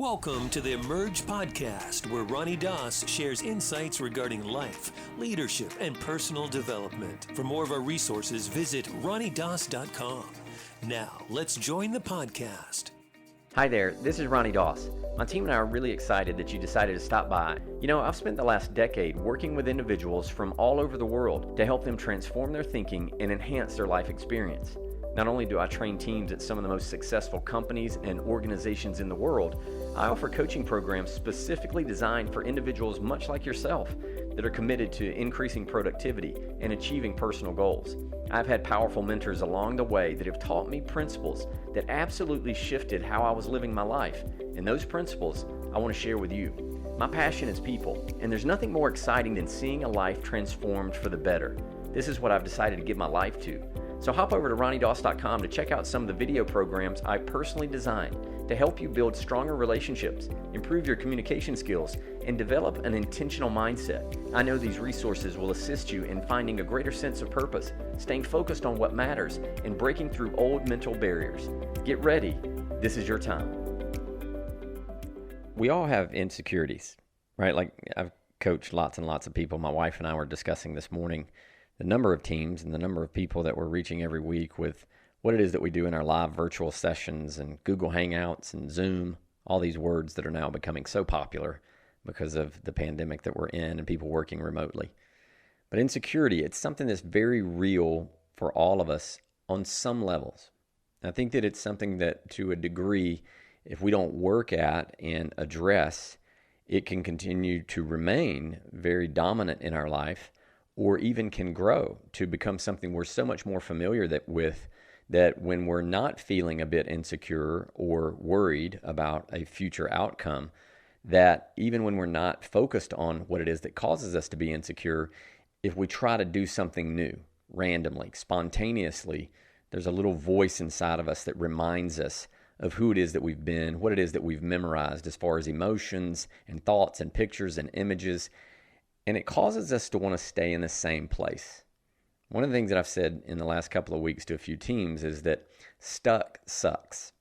Welcome to the Emerge podcast, where Ronnie Doss shares insights regarding life, leadership, and personal development. For more of our resources, visit ronniedoss.com. Now, let's join the podcast. Hi there, this is Ronnie Doss. My team and I are really excited that you decided to stop by. You know, I've spent the last decade working with individuals from all over the world to help them transform their thinking and enhance their life experience. Not only do I train teams at some of the most successful companies and organizations in the world, I offer coaching programs specifically designed for individuals much like yourself that are committed to increasing productivity and achieving personal goals. I've had powerful mentors along the way that have taught me principles that absolutely shifted how I was living my life, and those principles I want to share with you. My passion is people, and there's nothing more exciting than seeing a life transformed for the better. This is what I've decided to give my life to. So hop over to ronniedoss.com to check out some of the video programs I personally designed to help you build stronger relationships, improve your communication skills, and develop an intentional mindset. I know these resources will assist you in finding a greater sense of purpose, staying focused on what matters, and breaking through old mental barriers. Get ready. This is your time. We all have insecurities, right? Like, I've coached lots and lots of people. My wife and I were discussing this morning the number of teams and the number of people that we're reaching every week with what it is that we do in our live virtual sessions and Google Hangouts and Zoom, all these words that are now becoming so popular because of the pandemic that we're in and people working remotely. But insecurity, it's something that's very real for all of us on some levels. I think that it's something that, to a degree, if we don't work at and address, it can continue to remain very dominant in our life, or even can grow to become something we're so much more familiar with that when we're not feeling a bit insecure or worried about a future outcome, that even when we're not focused on what it is that causes us to be insecure, if we try to do something new, randomly, spontaneously, there's a little voice inside of us that reminds us of who it is that we've been, what it is that we've memorized as far as emotions and thoughts and pictures and images. And it causes us to want to stay in the same place. One of the things that I've said in the last couple of weeks to a few teams is that stuck sucks.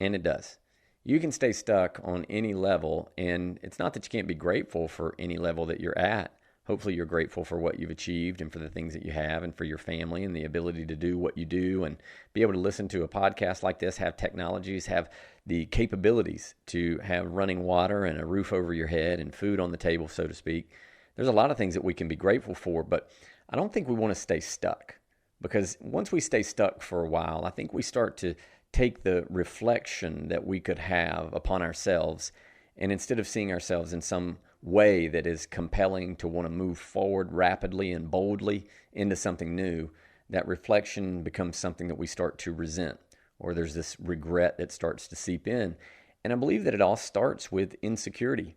And it does. You can stay stuck on any level, and it's not that you can't be grateful for any level that you're at. Hopefully you're grateful for what you've achieved and for the things that you have and for your family and the ability to do what you do and be able to listen to a podcast like this, have technologies, have the capabilities to have running water and a roof over your head and food on the table, so to speak. There's a lot of things that we can be grateful for, but I don't think we want to stay stuck, because once we stay stuck for a while, I think we start to take the reflection that we could have upon ourselves, and instead of seeing ourselves in some way that is compelling to want to move forward rapidly and boldly into something new, that reflection becomes something that we start to resent, or there's this regret that starts to seep in. And I believe that it all starts with insecurity.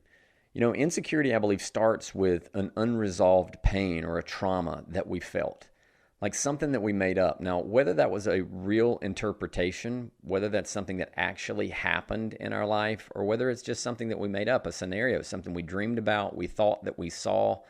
You know, insecurity, I believe, starts with an unresolved pain or a trauma that we felt, like something that we made up. Now, whether that was a real interpretation, whether that's something that actually happened in our life, or whether it's just something that we made up, a scenario, something we dreamed about, we thought that we saw.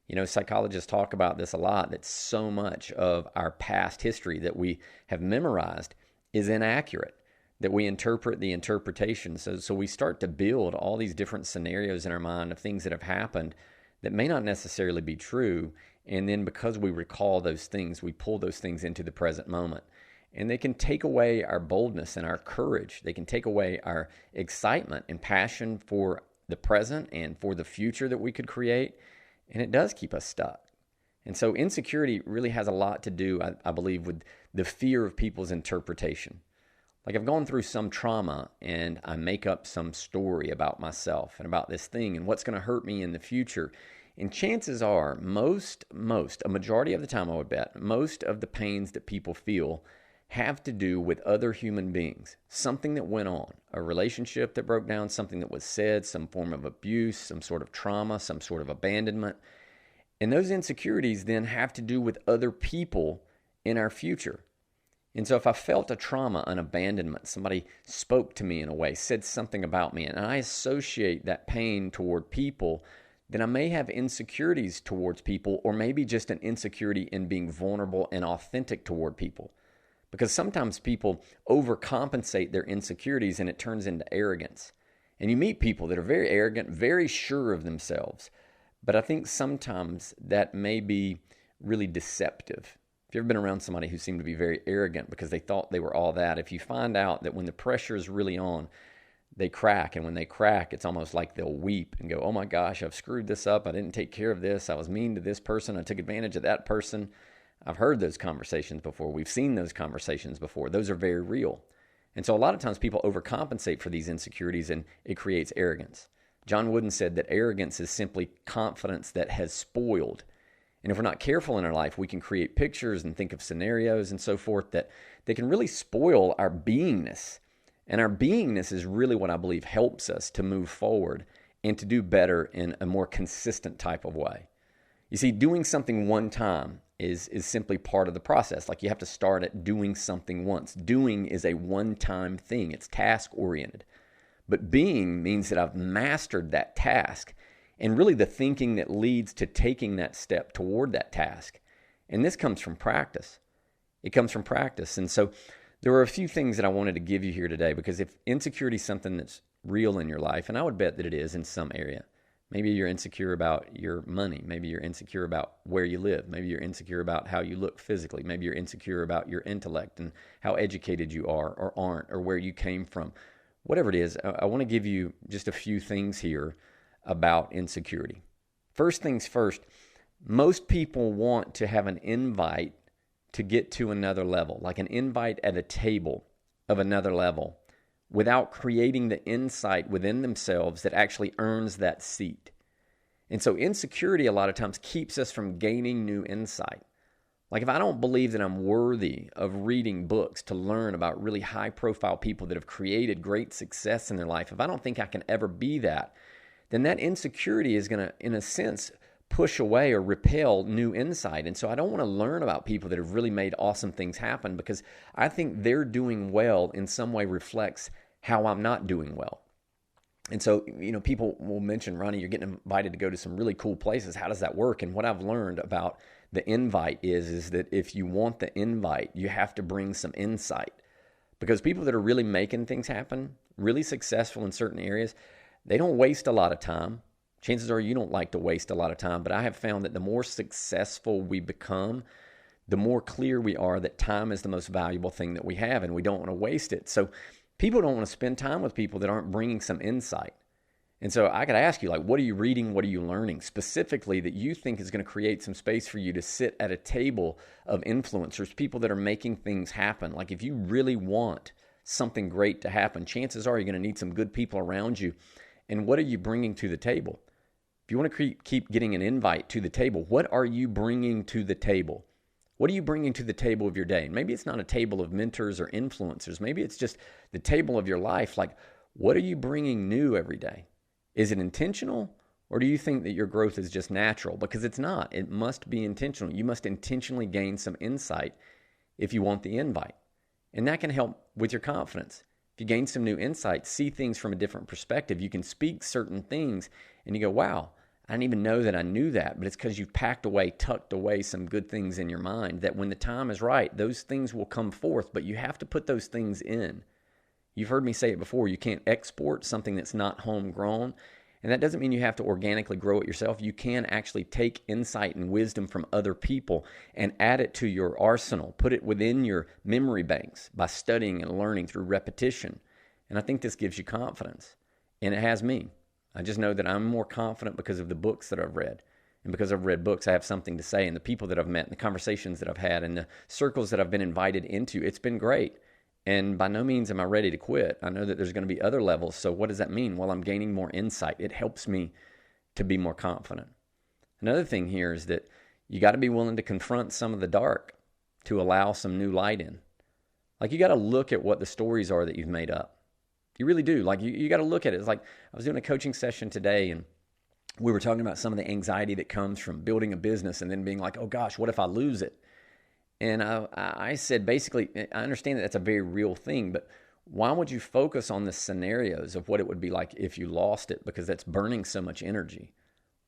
You know, psychologists talk about this a lot, that so much of our past history that we have memorized is inaccurate, that we interpret the interpretation. So we start to build all these different scenarios in our mind of things that have happened that may not necessarily be true. And then because we recall those things, we pull those things into the present moment. And they can take away our boldness and our courage. They can take away our excitement and passion for the present and for the future that we could create. And it does keep us stuck. And so insecurity really has a lot to do, I believe, with the fear of people's interpretation. Like, I've gone through some trauma and I make up some story about myself and about this thing and what's going to hurt me in the future. And chances are, a majority of the time, I would bet, most of the pains that people feel have to do with other human beings. Something that went on, a relationship that broke down, something that was said, some form of abuse, some sort of trauma, some sort of abandonment. And those insecurities then have to do with other people in our future. And so if I felt a trauma, an abandonment, somebody spoke to me in a way, said something about me, and I associate that pain toward people, then I may have insecurities towards people, or maybe just an insecurity in being vulnerable and authentic toward people. Because sometimes people overcompensate their insecurities and it turns into arrogance. And you meet people that are very arrogant, very sure of themselves. But I think sometimes that may be really deceptive. If you've ever been around somebody who seemed to be very arrogant because they thought they were all that, if you find out that when the pressure is really on, they crack. And when they crack, it's almost like they'll weep and go, oh my gosh, I've screwed this up. I didn't take care of this. I was mean to this person. I took advantage of that person. I've heard those conversations before. We've seen those conversations before. Those are very real. And so a lot of times people overcompensate for these insecurities and it creates arrogance. John Wooden said that arrogance is simply confidence that has spoiled. And if we're not careful in our life, we can create pictures and think of scenarios and so forth that they can really spoil our beingness. And our beingness is really what I believe helps us to move forward and to do better in a more consistent type of way. You see, doing something one time is simply part of the process. Like you have to start at doing something once. Doing is a one-time thing. It's task-oriented. But being means that I've mastered that task and really the thinking that leads to taking that step toward that task. And this comes from practice. It comes from practice. And so there are a few things that I wanted to give you here today, because if insecurity is something that's real in your life, and I would bet that it is in some area. Maybe you're insecure about your money. Maybe you're insecure about where you live. Maybe you're insecure about how you look physically. Maybe you're insecure about your intellect and how educated you are or aren't, or where you came from. Whatever it is, I want to give you just a few things here about insecurity. First things first, most people want to have an invite to get to another level, like an invite at a table of another level, without creating the insight within themselves that actually earns that seat. And so insecurity a lot of times keeps us from gaining new insight. Like if I don't believe that I'm worthy of reading books to learn about really high-profile people that have created great success in their life, if I don't think I can ever be that, then that insecurity is going to, in a sense, push away or repel new insight. And so I don't want to learn about people that have really made awesome things happen, because I think they're doing well in some way reflects how I'm not doing well. And so, people will mention, Ronnie, you're getting invited to go to some really cool places. How does that work? And what I've learned about the invite is that if you want the invite, you have to bring some insight. Because people that are really making things happen, really successful in certain areas, they don't waste a lot of time. Chances are you don't like to waste a lot of time, but I have found that the more successful we become, the more clear we are that time is the most valuable thing that we have, and we don't want to waste it. So people don't want to spend time with people that aren't bringing some insight. And so I could ask you, what are you reading? What are you learning specifically that you think is going to create some space for you to sit at a table of influencers, people that are making things happen? Like if you really want something great to happen, chances are you're going to need some good people around you. And what are you bringing to the table? If you want to keep getting an invite to the table, what are you bringing to the table? What are you bringing to the table of your day? And maybe it's not a table of mentors or influencers. Maybe it's just the table of your life. Like, what are you bringing new every day? Is it intentional, or do you think that your growth is just natural? Because it's not. It must be intentional. You must intentionally gain some insight if you want the invite. And that can help with your confidence. If you gain some new insight, see things from a different perspective, you can speak certain things and you go, wow, I didn't even know that I knew that, but it's because you've tucked away some good things in your mind that when the time is right, those things will come forth, but you have to put those things in. You've heard me say it before, you can't export something that's not homegrown, and that doesn't mean you have to organically grow it yourself. You can actually take insight and wisdom from other people and add it to your arsenal, put it within your memory banks by studying and learning through repetition. And I think this gives you confidence, and it has me. I just know that I'm more confident because of the books that I've read. And because I've read books, I have something to say. And the people that I've met, and the conversations that I've had, and the circles that I've been invited into, it's been great. And by no means am I ready to quit. I know that there's going to be other levels. So what does that mean? Well, I'm gaining more insight. It helps me to be more confident. Another thing here is that you got to be willing to confront some of the dark to allow some new light in. Like you got to look at what the stories are that you've made up. You really do. Like you got to look at it. It's like I was doing a coaching session today, and we were talking about some of the anxiety that comes from building a business and then being like, oh gosh, what if I lose it? And I said, basically, I understand that that's a very real thing, but why would you focus on the scenarios of what it would be like if you lost it? Because that's burning so much energy.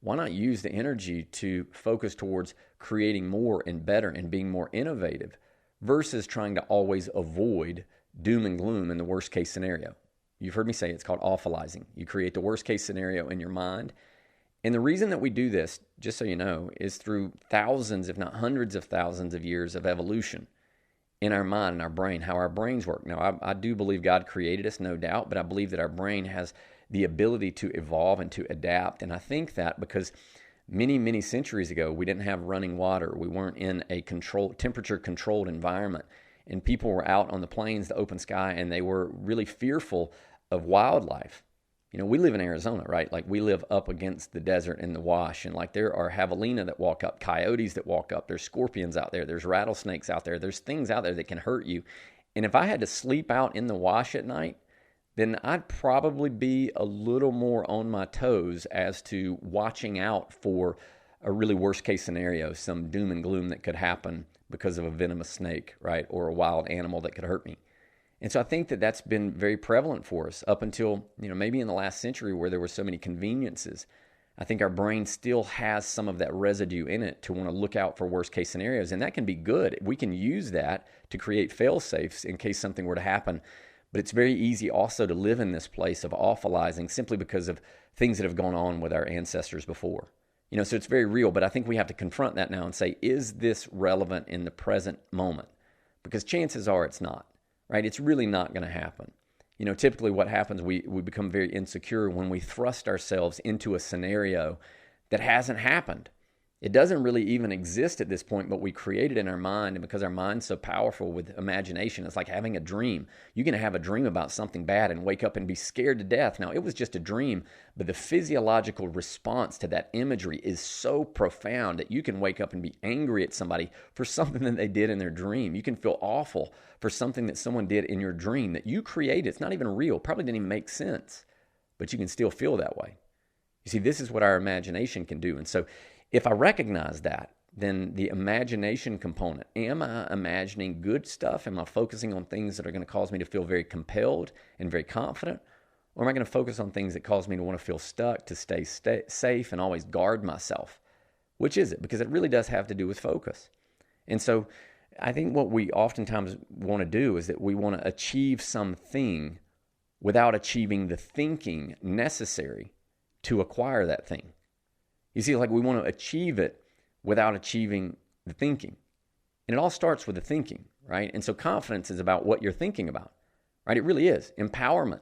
Why not use the energy to focus towards creating more and better and being more innovative versus trying to always avoid doom and gloom in the worst case scenario? You've heard me say it's called awfulizing. You create the worst case scenario in your mind. And the reason that we do this, just so you know, is through thousands, if not hundreds of thousands of years of evolution in our mind and our brain, how our brains work. Now, I do believe God created us, no doubt, but I believe that our brain has the ability to evolve and to adapt. And I think that because many, many centuries ago, we didn't have running water. We weren't in a temperature-controlled environment. And people were out on the plains, the open sky, and they were really fearful of wildlife. You know, we live in Arizona, right? Like, we live up against the desert and the wash, and like, there are javelina that walk up, coyotes that walk up, there's scorpions out there, there's rattlesnakes out there, there's things out there that can hurt you. And if I had to sleep out in the wash at night, then I'd probably be a little more on my toes as to watching out for a really worst case scenario, some doom and gloom that could happen because of a venomous snake, right? Or a wild animal that could hurt me. And so I think that that's been very prevalent for us up until, maybe in the last century where there were so many conveniences. I think our brain still has some of that residue in it to want to look out for worst case scenarios. And that can be good. We can use that to create fail safes in case something were to happen. But it's very easy also to live in this place of awfulizing simply because of things that have gone on with our ancestors before. So it's very real, but I think we have to confront that now and say, is this relevant in the present moment? Because chances are it's not. Right? It's really not going to happen. Typically what happens, we become very insecure when we thrust ourselves into a scenario that hasn't happened. It doesn't really even exist at this point, but we create it in our mind. And because our mind's so powerful with imagination, it's like having a dream. You can have a dream about something bad and wake up and be scared to death. Now, it was just a dream, but the physiological response to that imagery is so profound that you can wake up and be angry at somebody for something that they did in their dream. You can feel awful for something that someone did in your dream that you created. It's not even real, probably didn't even make sense, but you can still feel that way. You see, this is what our imagination can do. And so if I recognize that, then the imagination component, am I imagining good stuff? Am I focusing on things that are going to cause me to feel very compelled and very confident? Or am I going to focus on things that cause me to want to feel stuck, to stay safe and always guard myself? Which is it? Because it really does have to do with focus. And so I think what we oftentimes want to do is that we want to achieve something without achieving the thinking necessary to acquire that thing. You see, like, we want to achieve it without achieving the thinking. And it all starts with the thinking, right? And so confidence is about what you're thinking about, right? It really is. Empowerment,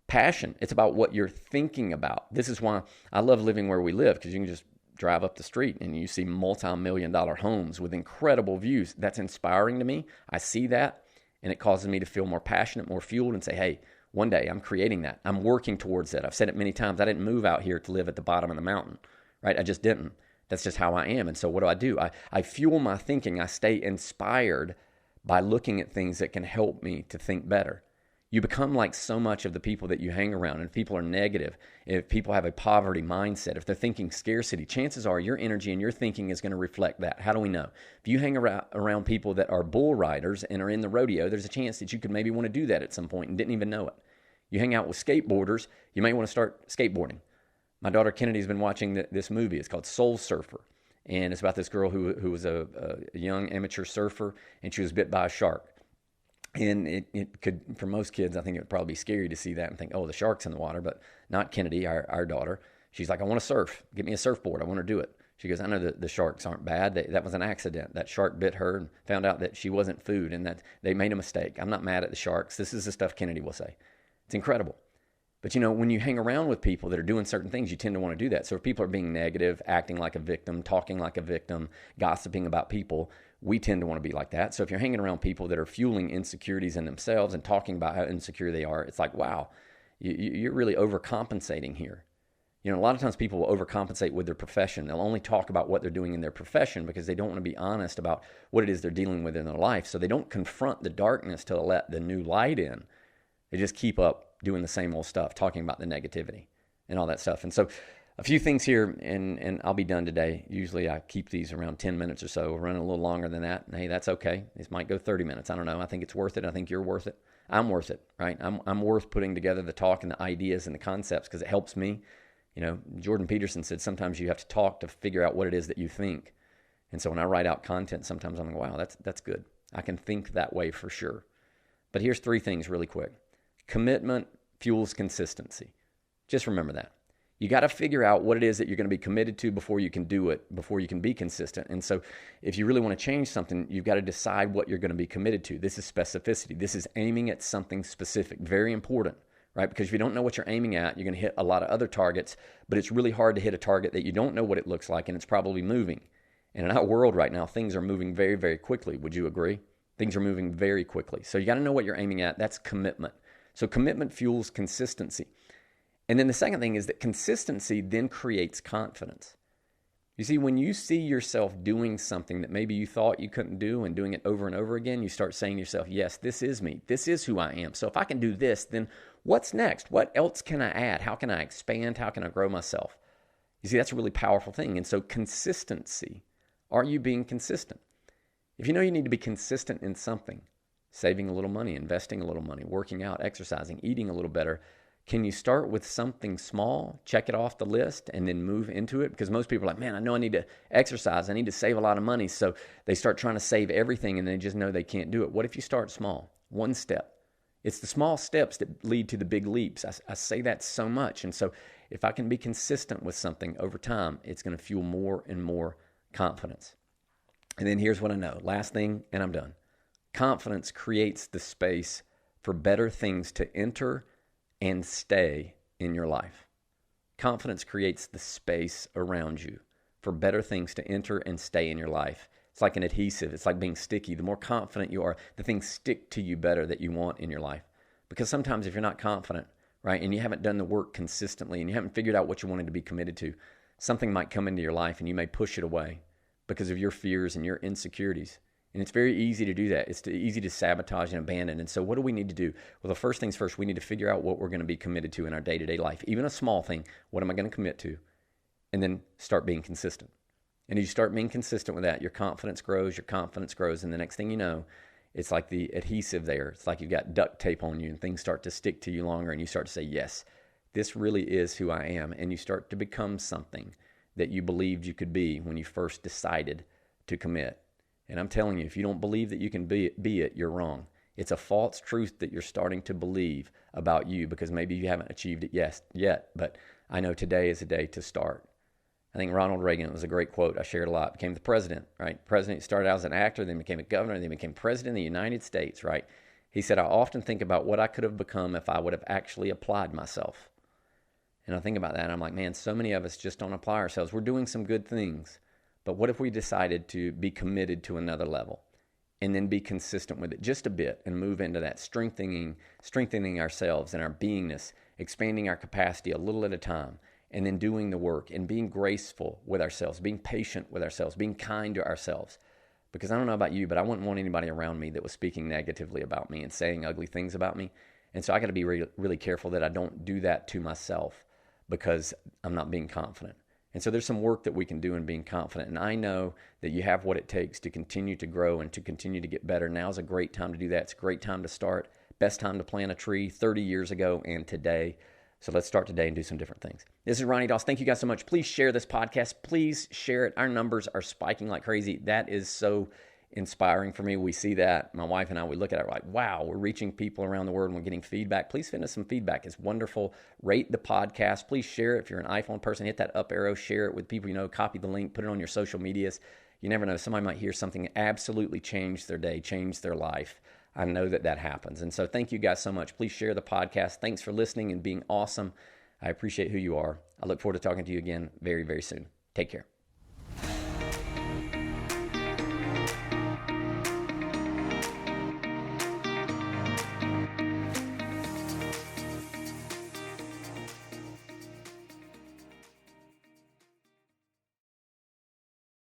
passion, it's about what you're thinking about. This is why I love living where we live, because you can just drive up the street and you see multi-million-dollar homes with incredible views. That's inspiring to me. I see that, and it causes me to feel more passionate, more fueled, and say, hey, one day I'm creating that. I'm working towards that. I've said it many times. I didn't move out here to live at the bottom of the mountain. Right? I just didn't. That's just how I am. And so what do? I fuel my thinking. I stay inspired by looking at things that can help me to think better. You become like so much of the people that you hang around. And if people are negative, if people have a poverty mindset, if they're thinking scarcity, chances are your energy and your thinking is going to reflect that. How do we know? If you hang around people that are bull riders and are in the rodeo, there's a chance that you could maybe want to do that at some point and didn't even know it. You hang out with skateboarders, you may want to start skateboarding. My daughter Kennedy's been watching this movie. It's called Soul Surfer. And it's about this girl who was a young amateur surfer, and she was bit by a shark. And it could, for most kids, I think it would probably be scary to see that and think, oh, the shark's in the water, but not Kennedy, our daughter. She's like, I want to surf. Get me a surfboard. I want to do it. She goes, I know that the sharks aren't bad. That was an accident. That shark bit her and found out that she wasn't food and that they made a mistake. I'm not mad at the sharks. This is the stuff Kennedy will say. It's incredible. But, when you hang around with people that are doing certain things, you tend to want to do that. So if people are being negative, acting like a victim, talking like a victim, gossiping about people, we tend to want to be like that. So if you're hanging around people that are fueling insecurities in themselves and talking about how insecure they are, it's like, wow, you're really overcompensating here. A lot of times people will overcompensate with their profession. They'll only talk about what they're doing in their profession because they don't want to be honest about what it is they're dealing with in their life. So they don't confront the darkness to let the new light in. They just keep up doing the same old stuff, talking about the negativity and all that stuff. And so a few things here, and I'll be done today. Usually I keep these around 10 minutes or so. We're running a little longer than that. And hey, that's okay. These might go 30 minutes. I don't know. I think it's worth it. I think you're worth it. I'm worth it, right? I'm worth putting together the talk and the ideas and the concepts because it helps me. Jordan Peterson said sometimes you have to talk to figure out what it is that you think. And so when I write out content, sometimes I'm like, wow, that's good. I can think that way for sure. But here's 3 things really quick. Commitment, fuels consistency. Just remember that. You got to figure out what it is that you're going to be committed to before you can do it, before you can be consistent. And so if you really want to change something, you've got to decide what you're going to be committed to. This is specificity. This is aiming at something specific. Very important, right? Because if you don't know what you're aiming at, you're going to hit a lot of other targets, but it's really hard to hit a target that you don't know what it looks like, and it's probably moving. And in our world right now, things are moving very, very quickly. Would you agree? Things are moving very quickly. So you got to know what you're aiming at. That's commitment. So commitment fuels consistency. And then the second thing is that consistency then creates confidence. You see, when you see yourself doing something that maybe you thought you couldn't do and doing it over and over again, you start saying to yourself, yes, this is me. This is who I am. So if I can do this, then what's next? What else can I add? How can I expand? How can I grow myself? You see, that's a really powerful thing. And so consistency, are you being consistent? If you know you need to be consistent in something, saving a little money, investing a little money, working out, exercising, eating a little better, can you start with something small, check it off the list, and then move into it? Because most people are like, man, I know I need to exercise. I need to save a lot of money. So they start trying to save everything, and they just know they can't do it. What if you start small? One step. It's the small steps that lead to the big leaps. I say that so much. And so if I can be consistent with something over time, it's going to fuel more and more confidence. And then here's what I know. Last thing, and I'm done. Confidence creates the space for better things to enter and stay in your life. Confidence creates the space around you for better things to enter and stay in your life. It's like an adhesive. It's like being sticky. The more confident you are, the things stick to you better that you want in your life. Because sometimes if you're not confident, right, and you haven't done the work consistently and you haven't figured out what you wanted to be committed to, something might come into your life and you may push it away because of your fears and your insecurities. And it's very easy to do that. It's easy to sabotage and abandon. And so what do we need to do? Well, the first things first, we need to figure out what we're going to be committed to in our day-to-day life. Even a small thing, what am I going to commit to? And then start being consistent. And as you start being consistent with that, your confidence grows, and the next thing you know, it's like the adhesive there. It's like you've got duct tape on you and things start to stick to you longer and you start to say, yes, this really is who I am. And you start to become something that you believed you could be when you first decided to commit. And I'm telling you, if you don't believe that you can be it, you're wrong. It's a false truth that you're starting to believe about you because maybe you haven't achieved it yet. But I know today is a day to start. I think Ronald Reagan, it was a great quote I shared a lot, became the president, right? President started out as an actor, then became a governor, then became president of the United States, right? He said, I often think about what I could have become if I would have actually applied myself. And I think about that, and I'm like, man, so many of us just don't apply ourselves. We're doing some good things. But what if we decided to be committed to another level and then be consistent with it just a bit and move into that strengthening ourselves and our beingness, expanding our capacity a little at a time, and then doing the work and being graceful with ourselves, being patient with ourselves, being kind to ourselves. Because I don't know about you, but I wouldn't want anybody around me that was speaking negatively about me and saying ugly things about me. And so I got to be really careful that I don't do that to myself because I'm not being confident. And so there's some work that we can do in being confident. And I know that you have what it takes to continue to grow and to continue to get better. Now's a great time to do that. It's a great time to start. Best time to plant a tree 30 years ago and today. So let's start today and do some different things. This is Ronnie Doss. Thank you guys so much. Please share this podcast. Please share it. Our numbers are spiking like crazy. That is so inspiring for me. We see that. My wife and I, we look at it, we're like, wow, we're reaching people around the world and we're getting feedback. Please send us some feedback. It's wonderful. Rate the podcast. Please share it. If you're an iPhone person, hit that up arrow, share it with people you know, copy the link, put it on your social medias. You never know. Somebody might hear something absolutely change their day, change their life. I know that happens. And so thank you guys so much. Please share the podcast. Thanks for listening and being awesome. I appreciate who you are. I look forward to talking to you again very, very soon. Take care.